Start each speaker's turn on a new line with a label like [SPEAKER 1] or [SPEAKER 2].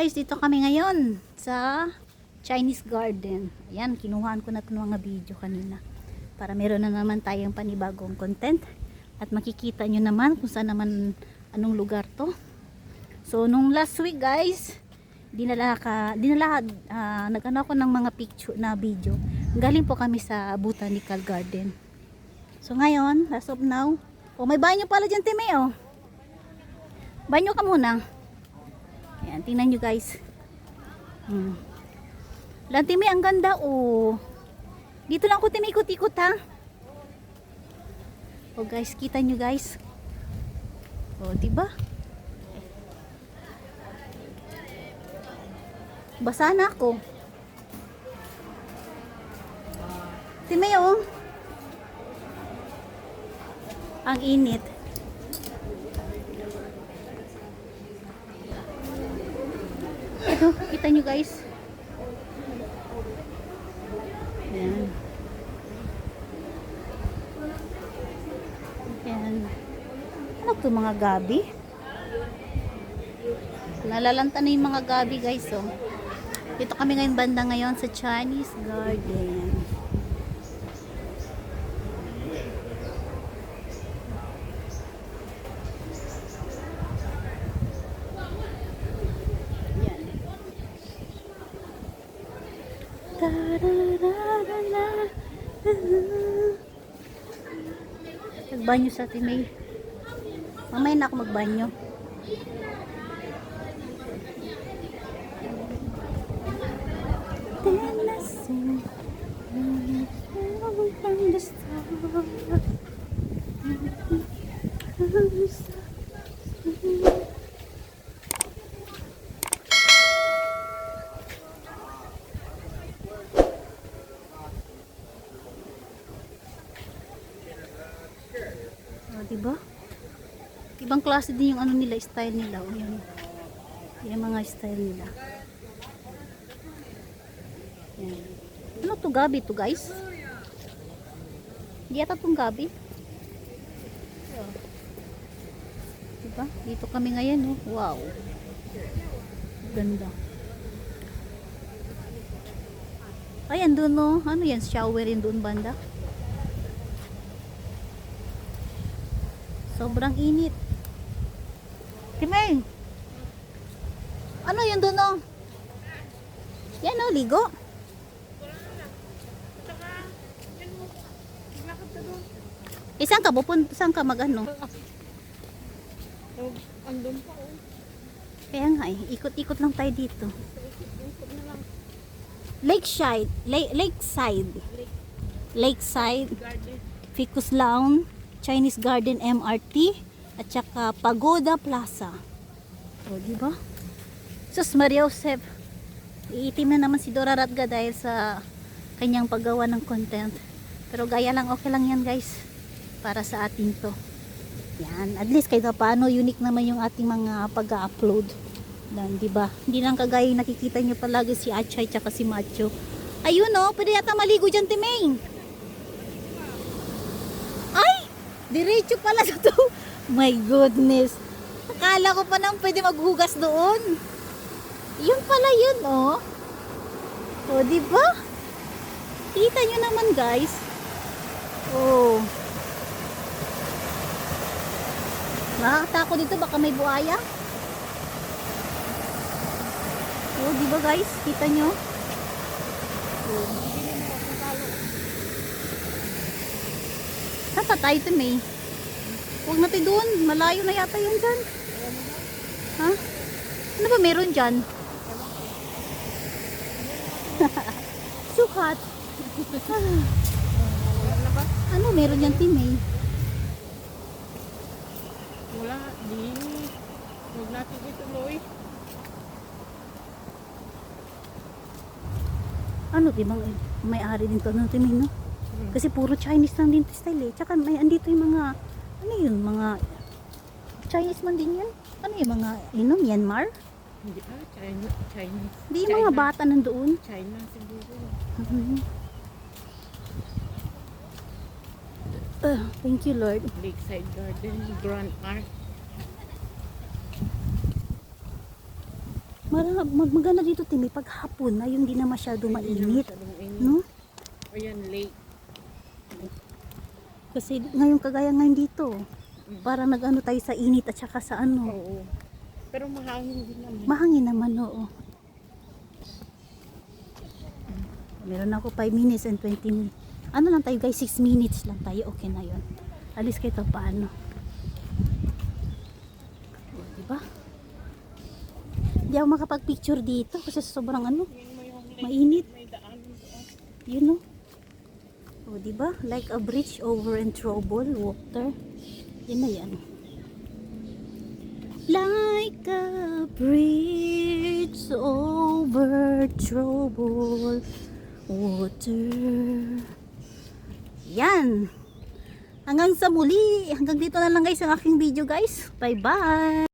[SPEAKER 1] guys, dito kami ngayon sa Chinese garden. Ayan, kinuhaan ko na ito mga video kanina para meron na naman tayong panibagong content at makikita nyo naman kung saan naman anong lugar to. So nung last week guys, nagano ako ng mga picture na video. Galing po kami sa botanical garden. So ngayon, as of now, may banyo pala dyan, Time, oh. Banyo ka muna. Ayan, tingnan nyo guys. Lantime, ang ganda, oh. Dito lang ako tinikot-ikot, ha. Oh guys, kita nyo guys. Oh, diba? Basa na ako. Time, oh. Ang init. Ito, kita nyo guys. Ayan. Ayan. Ano to, mga gabi? Nalalanta na yung mga gabi guys, oh. Dito kami ngayon banda ngayon sa Chinese garden. Nagbanyo sa atin, May. Mamaya na ako magbanyo. Diba? Ibang klase din yung ano nila, style nila. O yan. Yung mga style nila. Yan. Ano to, gabi to guys? Di ata tong gabi. Diba? Dito kami ngayon, oh. Wow. Ganda. Ayan doon, oh. Ano yan? Shower yun doon banda. Sobrang init. Timeng! Ano yun doon, oh? Yan, oh, ligo. Saan ka pupunta? Saan ka mag-ano?
[SPEAKER 2] Andun pa, oh.
[SPEAKER 1] Kaya nga, ikot-ikot lang tayo dito. Lakeside. Lakeside. Ficus Lawn, Chinese Garden MRT, at saka Pagoda Plaza. O, diba? Sus, Maria Josep. Iitim na naman si Dora Radga dahil sa kanyang paggawa ng content. Pero gaya lang, okay lang yan guys. Para sa atin to. Yan, at least kahit paano unique naman yung ating mga pag-upload. Dan, diba? Hindi lang kagaya yung nakikita nyo palagi si Achay tsaka si Macho. Ayun, oh, pwede yata maligo dyan, Timeng. Diretso pala sa to. My goodness. Akala ko pa nang pwede maghugas doon. Yun pala yun, oh. O, diba? Kita nyo naman, guys. Oh. Nakakatako dito. Baka may buhaya. Oh, diba, guys? Kita nyo? Oh. Saan pa tayo ito, May? Huwag natin doon. Malayo na yata yan dyan. Ha? Ano ba meron dyan? Sukat. Ano meron dyan, May?
[SPEAKER 2] Wala, di. Huwag natin ituloy.
[SPEAKER 1] Ano, di bang may-ari din to? Ano, May, no? Kasi puro Chinese lang din style, eh. Tsaka may andito yung mga, ano yun, mga Chinese man din yan. Ano yung mga, Myanmar?
[SPEAKER 2] Hindi, Chinese.
[SPEAKER 1] Hindi yung mga bata nandoon.
[SPEAKER 2] China siguro.
[SPEAKER 1] Thank you, Lord.
[SPEAKER 2] Lakeside Garden, Grand Park.
[SPEAKER 1] Maganda dito timi pag hapon na yung di na masyado mainit,
[SPEAKER 2] Masyadong init.
[SPEAKER 1] no?
[SPEAKER 2] Ayan, late.
[SPEAKER 1] Kasi ngayon kagaya ngayon dito, parang nag-ano tayo sa init at saka sa ano,
[SPEAKER 2] Oo. Pero mahangin din naman.
[SPEAKER 1] mahangin naman, oo. Meron ako 5 minutes and 20 minutes. Ano lang tayo guys, 6 minutes lang tayo, okay na yun. Alis kayo paano. O, diba? Hindi ako makapag-picture dito kasi sobrang ano,
[SPEAKER 2] Tingnan mo yung lake.
[SPEAKER 1] mainit.
[SPEAKER 2] May daanan doon.
[SPEAKER 1] You know? O, diba? Like a bridge over and trouble water. Yan na yan. Like a bridge over troubled water. Yan. Hanggang sa muli. Hanggang dito na lang guys ang aking video guys. Bye bye.